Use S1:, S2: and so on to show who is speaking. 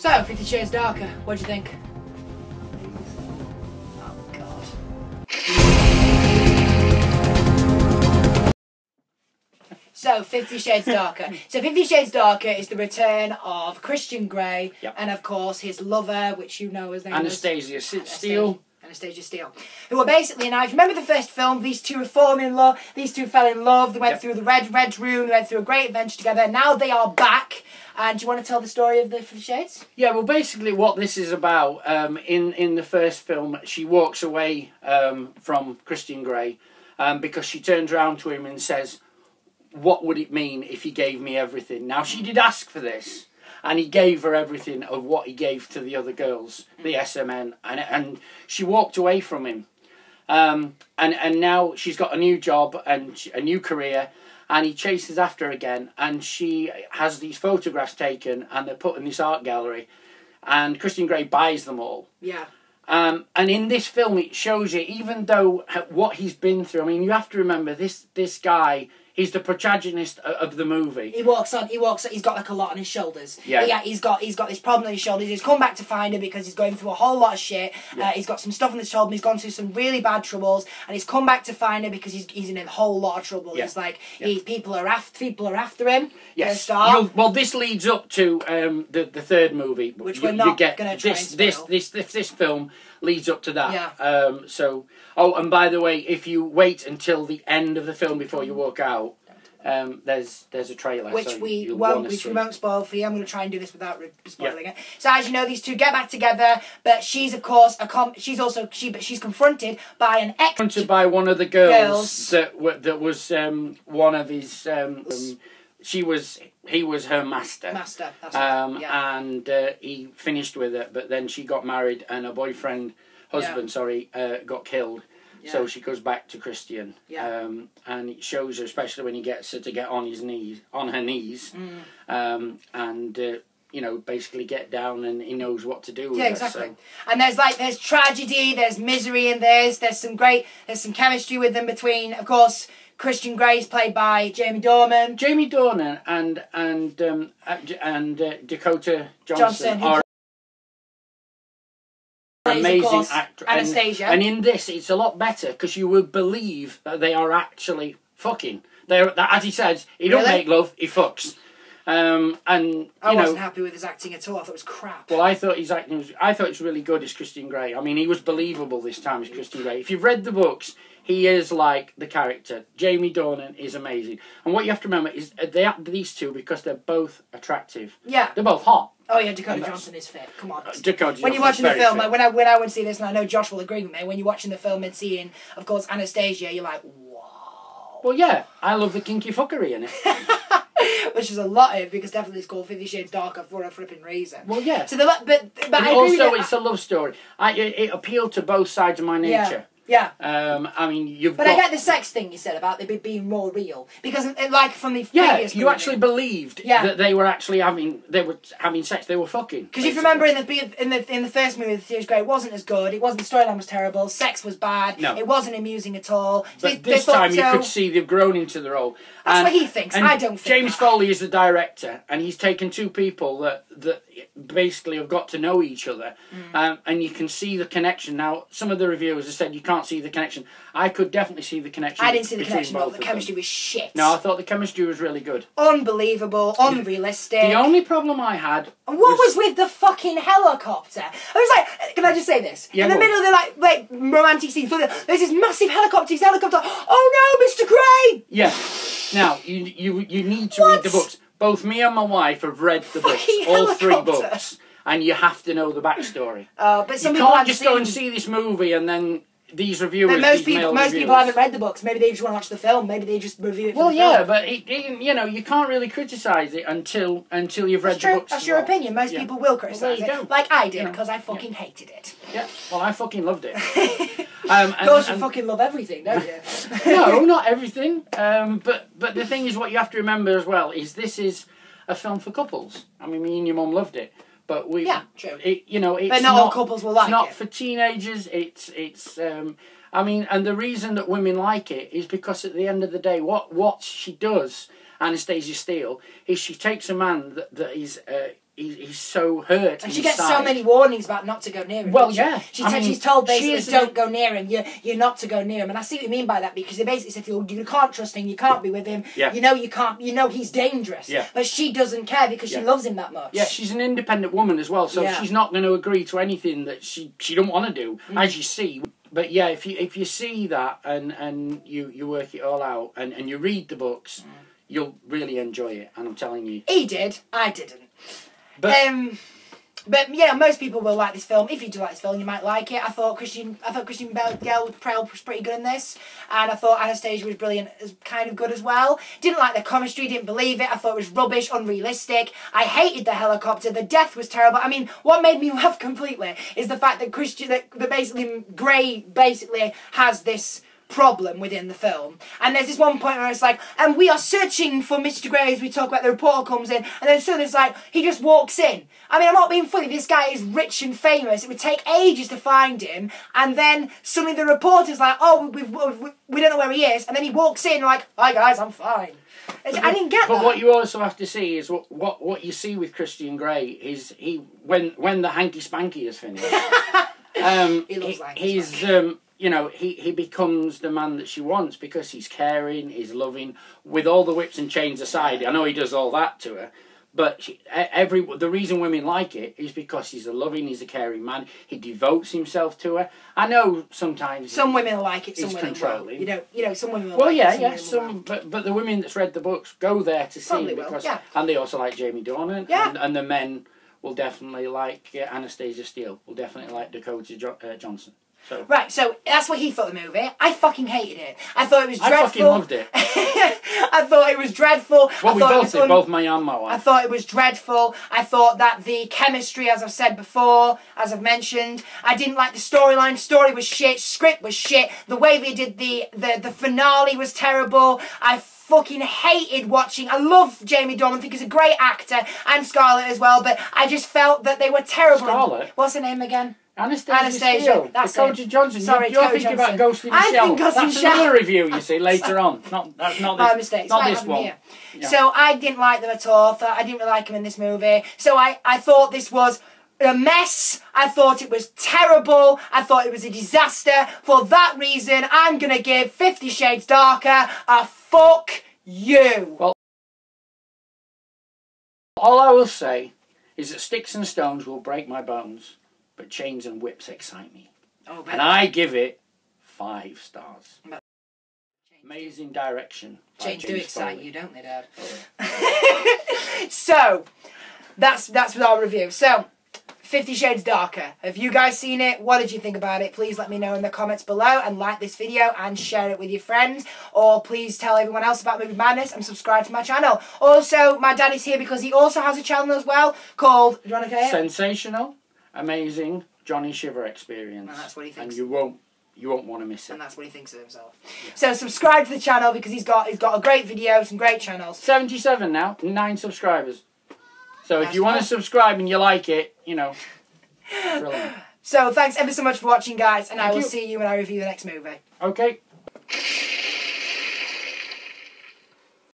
S1: So, 50 Shades Darker, what do you think? Oh, God. So, 50 Shades Darker. So, 50 Shades Darker is the return of Christian Grey, and of course his lover, which you know as
S2: Anastasia Steele.
S1: Anastasia Steele, who were basically, now if you remember the first film, these two were falling in love, these two fell in love, they went through the red room, they went through a great adventure together, now they are back. And do you want to tell the story of the 50 Shades?
S2: Yeah, well, basically what this is about, in the first film, she walks away from Christian Grey because she turns around to him and says, what would it mean if he gave me everything? Now, she did ask for this, and he gave her everything of what he gave to the other girls, the SMN, and she walked away from him. And now she's got a new job and a new career, and he chases after her again, and she has these photographs taken, and they're put in this art gallery, and Christian Grey buys them all.
S1: Yeah.
S2: And in this film, it shows you, even though what he's been through, I mean, you have to remember, this guy, he's the protagonist of the movie.
S1: He walks on, he's got like a lot on his shoulders.
S2: Yeah.
S1: He's got this problem on his shoulders. He's come back to find her because he's going through a whole lot of shit.
S2: Yeah.
S1: He's got some stuff on his shoulder, he's gone through some really bad troubles, and he's come back to find her because he's in a whole lot of trouble.
S2: Yeah.
S1: It's like, people are after him.
S2: Yes. Well, this leads up to the third movie.
S1: Which we're not going to try and spoil.
S2: This film leads up to that.
S1: Yeah.
S2: Oh, and by the way, if you wait until the end of the film before you walk out, there's a trailer.
S1: Which we won't spoil for you. I'm going to try and do this without spoiling it. So as you know, these two get back together, but she's of course she's confronted by an ex.
S2: Confronted by one of the girls. that was one of his. He was her master.
S1: That's right. Yeah.
S2: And he finished with it, but then she got married, and her husband, got killed. Yeah. So she goes back to Christian, and it shows her, especially when he gets her to get on her knees, and basically get down, and he knows what to do with her.
S1: Exactly.
S2: So.
S1: And there's tragedy, there's misery in there's some chemistry with them between, of course, Christian Grey is played by Jamie Dornan.
S2: Jamie Dornan and Dakota Johnson are amazing actor.
S1: Anastasia.
S2: And in this, it's a lot better because you would believe that they are actually fucking. As he says, he don't make love, he fucks. I wasn't
S1: happy with his acting at all. I thought it was crap.
S2: Well, I thought his acting was really good as Christian Grey. I mean, he was believable this time as Christian Grey. If you've read the books, he is like the character. Jamie Dornan is amazing. And what you have to remember is these two, because they're both attractive.
S1: Yeah.
S2: They're both hot.
S1: Oh yeah, Dakota Johnson is fit. Come on.
S2: When
S1: you're watching the film, like when I went to see this, and I know Josh will agree with me, when you're watching the film and seeing, of course, Anastasia, you're like, wow.
S2: Well, yeah, I love the kinky fuckery in it.
S1: Which is a lot of it, because definitely it's called 50 Shades Darker for a flipping reason.
S2: Well, yeah.
S1: So but I agree
S2: also,
S1: with
S2: it's a love story. It appealed to both sides of my nature.
S1: Yeah.
S2: I mean,
S1: I get the sex thing you said about they being more real, because like from the previous
S2: you
S1: movie,
S2: actually believed that they were actually having sex. They were fucking.
S1: Because if you remember in the first movie, the series Grey, it wasn't as good. It wasn't. The storyline was terrible. Sex was bad.
S2: No.
S1: It wasn't amusing at all.
S2: But this time you could see they've grown into the role.
S1: That's what he thinks. I don't think
S2: James Foley is the director, and he's taken two people that basically have got to know each other, and you can see the connection. Now, some of the reviewers have said you can't see the connection. I could definitely see the connection.
S1: I didn't see the connection, but the chemistry was shit.
S2: No, I thought the chemistry was really good.
S1: Unbelievable, unrealistic.
S2: The only problem I had...
S1: And what was with the fucking helicopter? I was like, can I just say this?
S2: Yeah,
S1: in the middle of the like romantic scenes, there's this massive helicopter, oh no, Mr. Grey!
S2: Yeah. Now, you need to read the books. Both me and my wife have read the books, all 3 books, and you have to know the backstory.
S1: But some
S2: you
S1: people
S2: can't just go and see this movie and then these reviewers.
S1: But most people haven't read the books. Maybe they just want to watch the film. Maybe they just review it.
S2: Well, yeah, but you can't really criticise it until you've read the books.
S1: That's your opinion. Most people will criticise it, like I did, because I fucking hated it.
S2: Yeah, well, I fucking loved it.
S1: Of course, you fucking love everything, don't you?
S2: No, not everything. But the thing is, what you have to remember as well is this is a film for couples. I mean, me and your mum loved it. But
S1: true.
S2: It's
S1: but not all couples will like it.
S2: It's not for teenagers. I mean, and the reason that women like it is because at the end of the day, what she does, Anastasia Steele, is she takes a man that is he's so hurt.
S1: And she gets so many warnings about not to go near him.
S2: Well, yeah.
S1: She's told basically, don't go near him. You're not to go near him. And I see what you mean by that, because they basically said, you can't trust him, you can't be with him.
S2: Yeah.
S1: You know you can't. You know he's dangerous.
S2: Yeah.
S1: But she doesn't care because she loves him that much.
S2: Yeah, she's an independent woman as well, so she's not going to agree to anything that she don't want to do, as you see. But yeah, if you see that and you work it all out and you read the books, you'll really enjoy it. And I'm telling you,
S1: he did. I didn't.
S2: But
S1: yeah, most people will like this film. If you do like this film, you might like it. I thought Christian Bale was pretty good in this, and I thought Anastasia was brilliant, as kind of good as well. Didn't like the chemistry, didn't believe it. I thought it was rubbish, unrealistic. I hated the helicopter. The death was terrible. I mean, what made me laugh completely is the fact that that basically Grey basically has this problem within the film, and there's this one point where it's like, and we are searching for Mr. Grey as we talk about, the reporter comes in, and then suddenly it's like he just walks in. I mean, I'm not being funny, this guy is rich and famous, it would take ages to find him, and then suddenly the reporter's like, oh, we don't know where he is, and then he walks in like, hi guys, I'm fine. I didn't get that.
S2: But what you also have to see is what you see with Christian Grey is when the hanky spanky is finished,
S1: he loves
S2: he's you know, he becomes the man that she wants because he's caring, he's loving, with all the whips and chains aside. I know he does all that to her, but the reason women like it is because he's a loving, he's a caring man. He devotes himself to her. I know sometimes
S1: some women like it, some women
S2: controlling.
S1: Won't. You know, some women will
S2: well,
S1: like
S2: yeah,
S1: it,
S2: yeah, some, but the women that's read the books go there to see him because, and they also like Jamie Dornan, and the men will definitely like Anastasia Steele, will definitely like Dakota Johnson. So.
S1: Right, so that's what he thought of the movie. I fucking hated it. I thought it was dreadful.
S2: I fucking loved it.
S1: I thought it was dreadful.
S2: Well, we both did, both my and my wife.
S1: I thought it was dreadful. I thought that the chemistry, as I've said before, as I've mentioned, I didn't like the storyline. Story was shit. Script was shit. The way they did the finale was terrible. I fucking hated watching. I love Jamie Dornan. I think he's a great actor, and Scarlett as well. But I just felt that they were terrible.
S2: Scarlett?
S1: What's her name again?
S2: Anastasia Steele.
S1: That's
S2: Dakota Johnson.
S1: Sorry,
S2: you're thinking about Ghost in the Shell. That's another review, you see, later on. That's not
S1: my
S2: this,
S1: mistake.
S2: not this one.
S1: Yeah. So I didn't like them at all. I didn't really like them in this movie. So I thought this was a mess. I thought it was terrible. I thought it was a disaster. For that reason, I'm going to give 50 Shades Darker a fuck you.
S2: Well, all I will say is that sticks and stones will break my bones, but chains and whips excite me.
S1: Oh,
S2: and I give it 5 stars. Amazing direction.
S1: Chains do excite you, don't they, Dad? So, that's with our review. So, 50 Shades Darker. Have you guys seen it? What did you think about it? Please let me know in the comments below, and like this video and share it with your friends. Or please tell everyone else about Movie Madness and subscribe to my channel. Also, my dad is here because he also has a channel as well called, do you want to say it?
S2: Sensational, Amazing Johnny Shiver Experience.
S1: And that's what he thinks.
S2: And you won't want to miss it.
S1: And that's what he thinks of himself. Yeah. So subscribe to the channel because he's got a great video, some great channels.
S2: 77 now, 9 subscribers. So if you want to subscribe and you like it, you know, brilliant.
S1: So thanks ever so much for watching, guys, and I will see you when I review the next movie.
S2: Okay.